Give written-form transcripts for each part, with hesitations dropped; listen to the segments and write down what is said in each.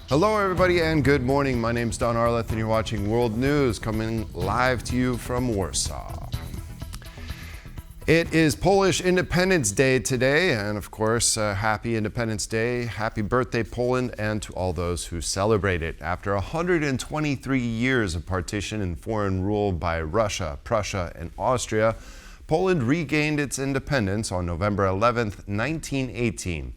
Hello everybody and good morning. My name's Don Arleth and you're watching World News coming live to you from Warsaw. It is Polish Independence Day today, and of course, happy Independence Day, happy birthday Poland, and to all those who celebrate it. After 123 years of partition and foreign rule by Russia, Prussia, and Austria, Poland regained its independence on November 11th, 1918.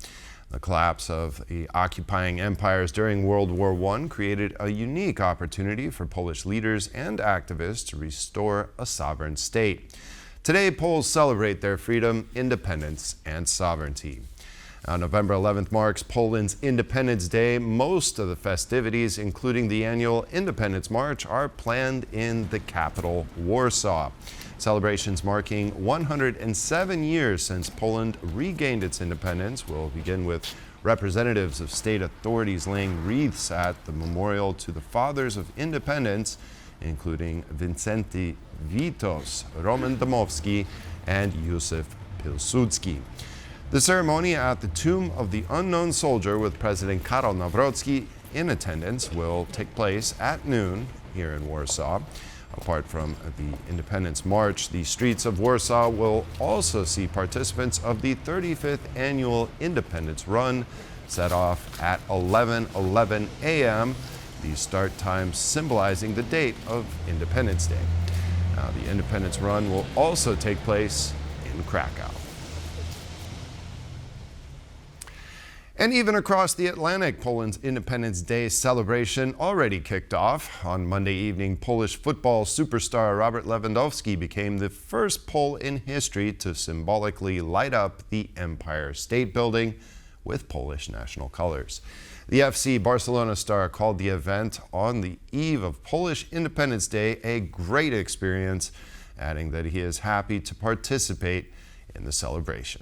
The collapse of the occupying empires during World War I created a unique opportunity for Polish leaders and activists to restore a sovereign state. Today, Poles celebrate their freedom, independence, and sovereignty. November 11th marks Poland's Independence Day. Most of the festivities, including the annual Independence March, are planned in the capital, Warsaw. Celebrations marking 107 years since Poland regained its independence will begin with representatives of state authorities laying wreaths at the memorial to the Fathers of Independence, including Wincenty Witos, Roman Dmowski, and Józef Pilsudski. The ceremony at the Tomb of the Unknown Soldier with President Karol Nawrocki in attendance will take place at noon here in Warsaw. Apart from the Independence March, the streets of Warsaw will also see participants of the 35th Annual Independence Run set off at 11:11 a.m., the start time symbolizing the date of Independence Day. Now, the Independence Run will also take place in Krakow. And even across the Atlantic, Poland's Independence Day celebration already kicked off. On Monday evening, Polish football superstar Robert Lewandowski became the first Pole in history to symbolically light up the Empire State Building with Polish national colors. The FC Barcelona star called the event on the eve of Polish Independence Day a great experience, adding that he is happy to participate in the celebration.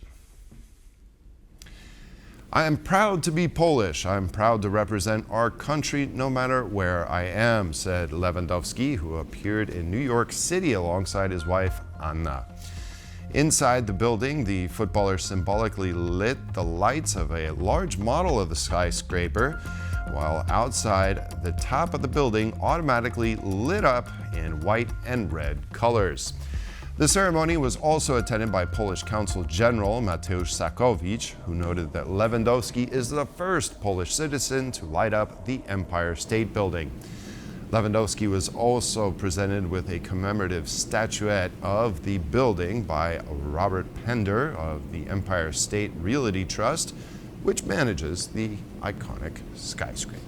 I am proud to be Polish. I am proud to represent our country no matter where I am, said Lewandowski, who appeared in New York City alongside his wife, Anna. Inside the building, the footballer symbolically lit the lights of a large model of the skyscraper, while outside, the top of the building automatically lit up in white and red colors. The ceremony was also attended by Polish Consul General Mateusz Sarkozy, who noted that Lewandowski is the first Polish citizen to light up the Empire State Building. Lewandowski was also presented with a commemorative statuette of the building by Robert Pender of the Empire State Realty Trust, which manages the iconic skyscraper.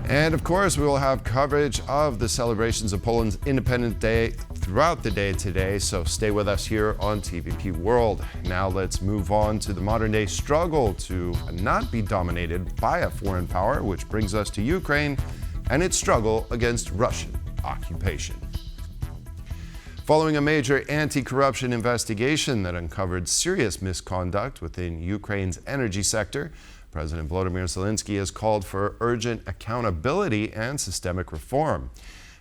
And of course, we will have coverage of the celebrations of Poland's Independence Day throughout the day today, so stay with us here on TVP World. Now let's move on to the modern day struggle to not be dominated by a foreign power, which brings us to Ukraine and its struggle against Russian occupation. Following a major anti-corruption investigation that uncovered serious misconduct within Ukraine's energy sector, President Volodymyr Zelenskyy has called for urgent accountability and systemic reform.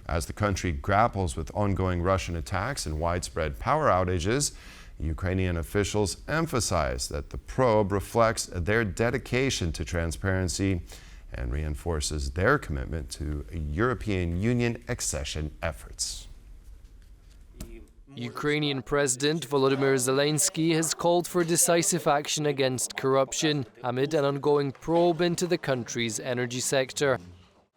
As the country grapples with ongoing Russian attacks and widespread power outages, Ukrainian officials emphasize that the probe reflects their dedication to transparency and reinforces their commitment to European Union accession efforts. Ukrainian President Volodymyr Zelenskyy has called for decisive action against corruption amid an ongoing probe into the country's energy sector.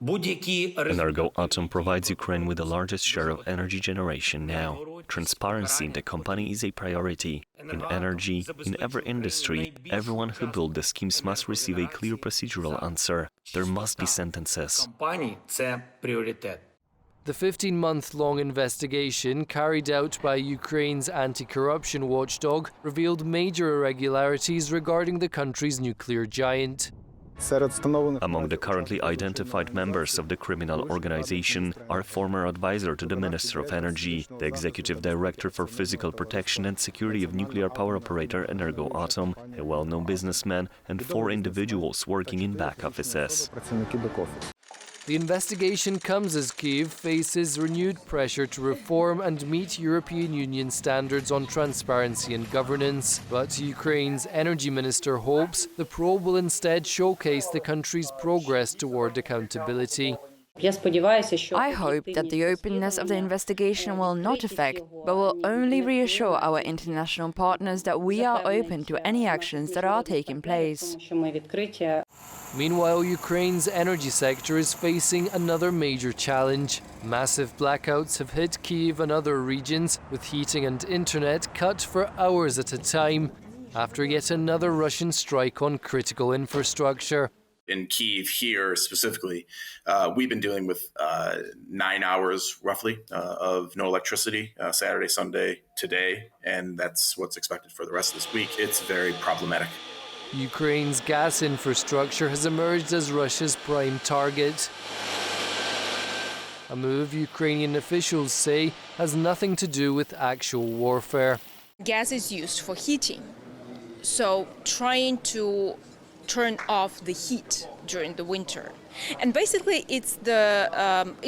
Energoatom provides Ukraine with the largest share of energy generation now. Transparency in the company is a priority. In energy, in every industry, everyone who built the schemes must receive a clear procedural answer. There must be sentences. The 15-month-long investigation carried out by Ukraine's anti-corruption watchdog revealed major irregularities regarding the country's nuclear giant. Among the currently identified members of the criminal organization are former advisor to the Minister of Energy, the Executive Director for Physical Protection and Security of Nuclear Power Operator Energoatom, a well-known businessman, and 4 individuals working in back offices. The investigation comes as Kyiv faces renewed pressure to reform and meet European Union standards on transparency and governance. But Ukraine's energy minister hopes the probe will instead showcase the country's progress toward accountability. I hope that the openness of the investigation will not affect, but will only reassure our international partners that we are open to any actions that are taking place. Meanwhile, Ukraine's energy sector is facing another major challenge. Massive blackouts have hit Kyiv and other regions, with heating and internet cut for hours at a time, after yet another Russian strike on critical infrastructure. In Kyiv here specifically, we've been dealing with 9 hours roughly of no electricity, Saturday, Sunday, today, and that's what's expected for the rest of this week. It's very problematic. Ukraine's gas infrastructure has emerged as Russia's prime target. A move Ukrainian officials say has nothing to do with actual warfare. Gas is used for heating, so trying to turn off the heat during the winter. And basically it's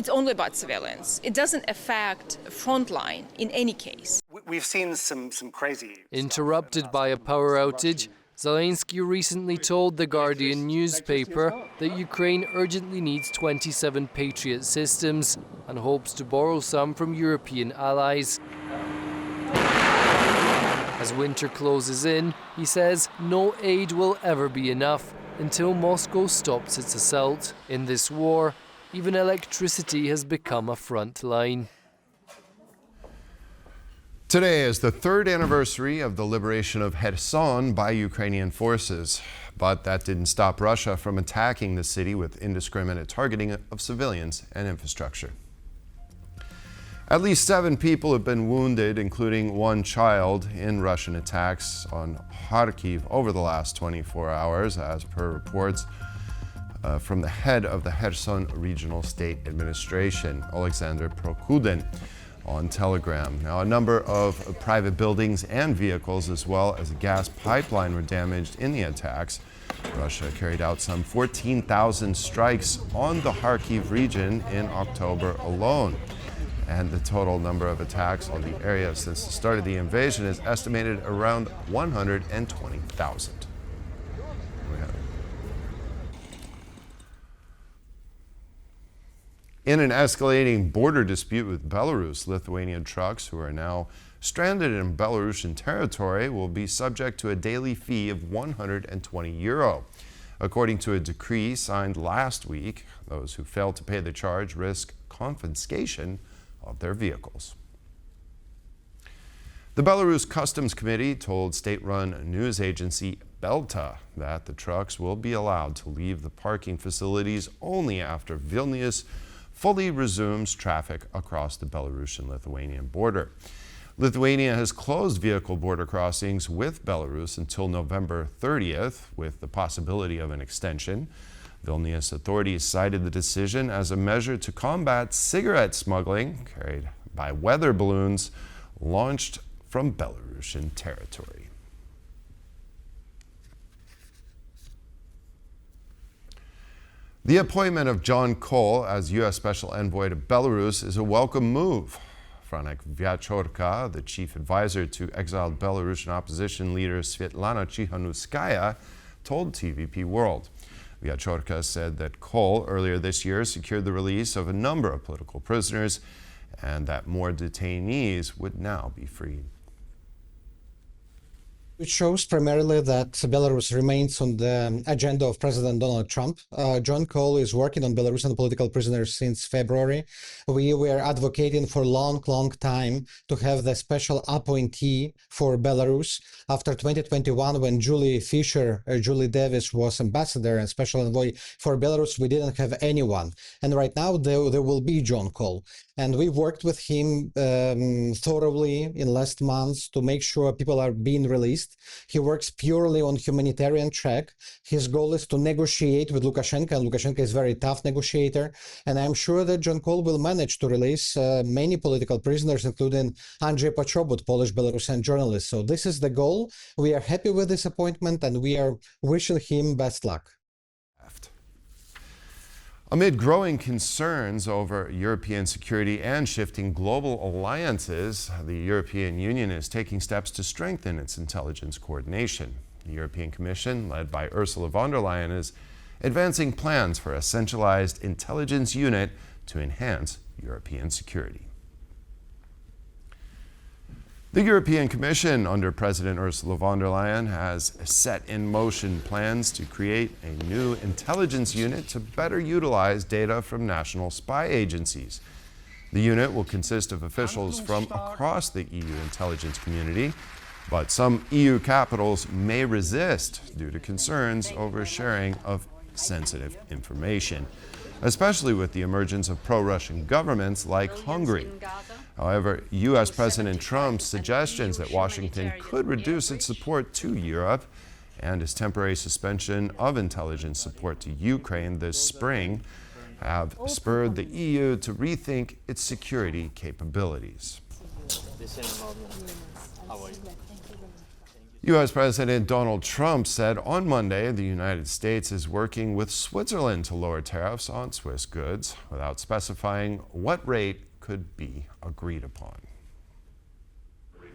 only about civilians. It doesn't affect frontline in any case. We've seen some crazy... Interrupted by a power outage, Zelenskyy recently told The Guardian newspaper that Ukraine urgently needs 27 Patriot systems and hopes to borrow some from European allies. As winter closes in, he says no aid will ever be enough until Moscow stops its assault. In this war, even electricity has become a front line. Today is the third anniversary of the liberation of Kherson by Ukrainian forces. But that didn't stop Russia from attacking the city with indiscriminate targeting of civilians and infrastructure. At least 7 people have been wounded, including 1 child, in Russian attacks on Kharkiv over the last 24 hours, as per reports from the head of the Kherson Regional State Administration, Alexander Prokudin, on Telegram. Now, a number of private buildings and vehicles, as well as a gas pipeline, were damaged in the attacks. Russia carried out some 14,000 strikes on the Kharkiv region in October alone. And the total number of attacks on the area since the start of the invasion is estimated around 120,000. In an escalating border dispute with Belarus, Lithuanian trucks who are now stranded in Belarusian territory will be subject to a daily fee of 120 euro. According to a decree signed last week, those who fail to pay the charge risk confiscation of their vehicles. The Belarus Customs Committee told state-run news agency Belta that the trucks will be allowed to leave the parking facilities only after Vilnius fully resumes traffic across the Belarusian-Lithuanian border. Lithuania has closed vehicle border crossings with Belarus until November 30th, with the possibility of an extension. Vilnius authorities cited the decision as a measure to combat cigarette smuggling carried by weather balloons launched from Belarusian territory. The appointment of John Cole as U.S. Special Envoy to Belarus is a welcome move. Franek Vyachorka, the chief advisor to exiled Belarusian opposition leader Svetlana Tsikhanouskaya, told TVP World. Vyachorka said that Cole earlier this year secured the release of a number of political prisoners and that more detainees would now be freed. It shows primarily that Belarus remains on the agenda of President Donald Trump. John Cole is working on Belarusian political prisoners since February. We were advocating for a long time to have the special appointee for Belarus. After 2021, when Julie Davis was ambassador and special envoy for Belarus, we didn't have anyone. And right now there will be John Cole. And we worked with him thoroughly in last months to make sure people are being released. He works purely on humanitarian track. His goal is to negotiate with Lukashenko, and Lukashenko is a very tough negotiator. And I'm sure that John Cole will manage to release many political prisoners, including Andrzej Poczobut, Polish-Belarusian journalist. So this is the goal. We are happy with this appointment, and we are wishing him best luck. Amid growing concerns over European security and shifting global alliances, the European Union is taking steps to strengthen its intelligence coordination. The European Commission, led by Ursula von der Leyen, is advancing plans for a centralized intelligence unit to enhance European security. The European Commission, under President Ursula von der Leyen, has set in motion plans to create a new intelligence unit to better utilize data from national spy agencies. The unit will consist of officials from across the EU intelligence community, but some EU capitals may resist due to concerns over sharing of sensitive information, especially with the emergence of pro-Russian governments like Hungary. However, U.S. President Trump's suggestions that Washington could reduce its support to Europe and his temporary suspension of intelligence support to Ukraine this spring have spurred the EU to rethink its security capabilities. U.S. President Donald Trump said on Monday the United States is working with Switzerland to lower tariffs on Swiss goods without specifying what rate could be agreed upon.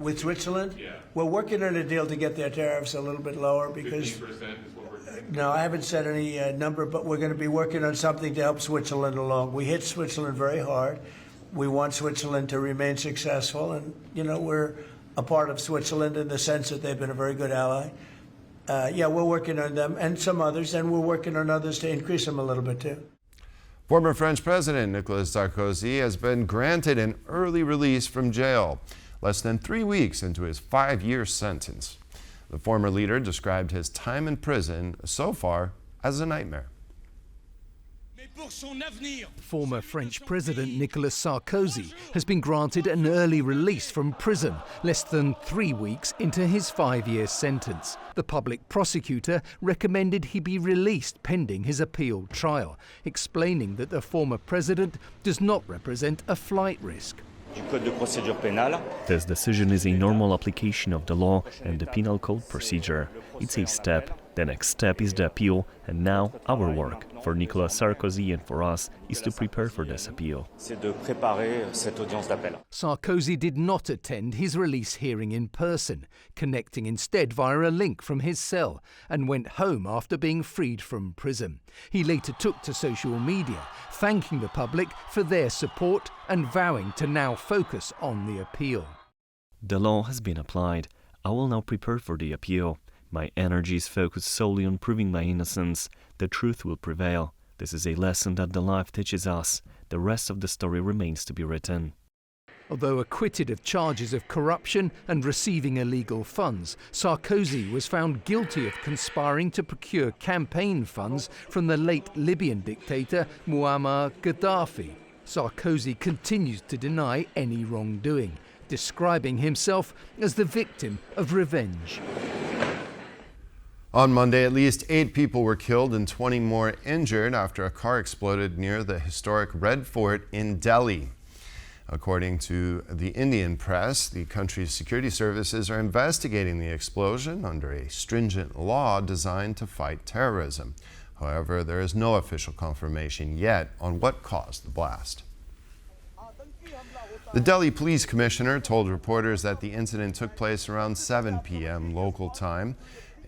With Switzerland? Yeah. We're working on a deal to get their tariffs a little bit lower because... 15% is what we're thinking. No, I haven't said any number, but we're going to be working on something to help Switzerland along. We hit Switzerland very hard. We want Switzerland to remain successful, and, you know, we're a part of Switzerland in the sense that they've been a very good ally. Yeah, we're working on them and some others, and we're working on others to increase them a little bit too. Former French President Nicolas Sarkozy has been granted an early release from jail, less than 3 weeks into his 5-year sentence. The former leader described his time in prison so far as a nightmare. Former French President Nicolas Sarkozy has been granted an early release from prison less than 3 weeks into his 5-year sentence. The public prosecutor recommended he be released pending his appeal trial, explaining that the former president does not represent a flight risk. This decision is a normal application of the law and the penal code procedure. It's a step. The next step is the appeal, and now our work, for Nicolas Sarkozy and for us, is to prepare for this appeal. Sarkozy did not attend his release hearing in person, connecting instead via a link from his cell, and went home after being freed from prison. He later took to social media, thanking the public for their support and vowing to now focus on the appeal. The law has been applied. I will now prepare for the appeal. My energy is focused solely on proving my innocence. The truth will prevail. This is a lesson that the life teaches us. The rest of the story remains to be written. Although acquitted of charges of corruption and receiving illegal funds, Sarkozy was found guilty of conspiring to procure campaign funds from the late Libyan dictator Muammar Gaddafi. Sarkozy continues to deny any wrongdoing, describing himself as the victim of revenge. On Monday, at least 8 people were killed and 20 more injured after a car exploded near the historic Red Fort in Delhi. According to the Indian press, the country's security services are investigating the explosion under a stringent law designed to fight terrorism. However, there is no official confirmation yet on what caused the blast. The Delhi police commissioner told reporters that the incident took place around 7 p.m. local time.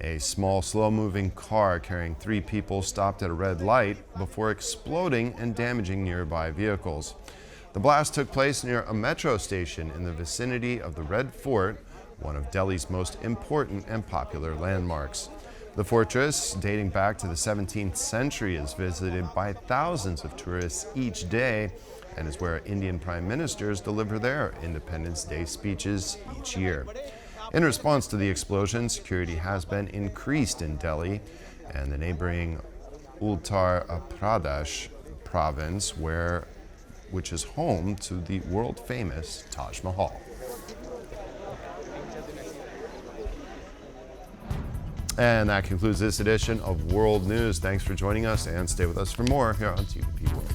A small, slow-moving car carrying 3 people stopped at a red light before exploding and damaging nearby vehicles. The blast took place near a metro station in the vicinity of the Red Fort, one of Delhi's most important and popular landmarks. The fortress, dating back to the 17th century, is visited by thousands of tourists each day and is where Indian prime ministers deliver their Independence Day speeches each year. In response to the explosion, security has been increased in Delhi and the neighboring Uttar Pradesh province, which is home to the world-famous Taj Mahal. And that concludes this edition of World News. Thanks for joining us, and stay with us for more here on TVP World.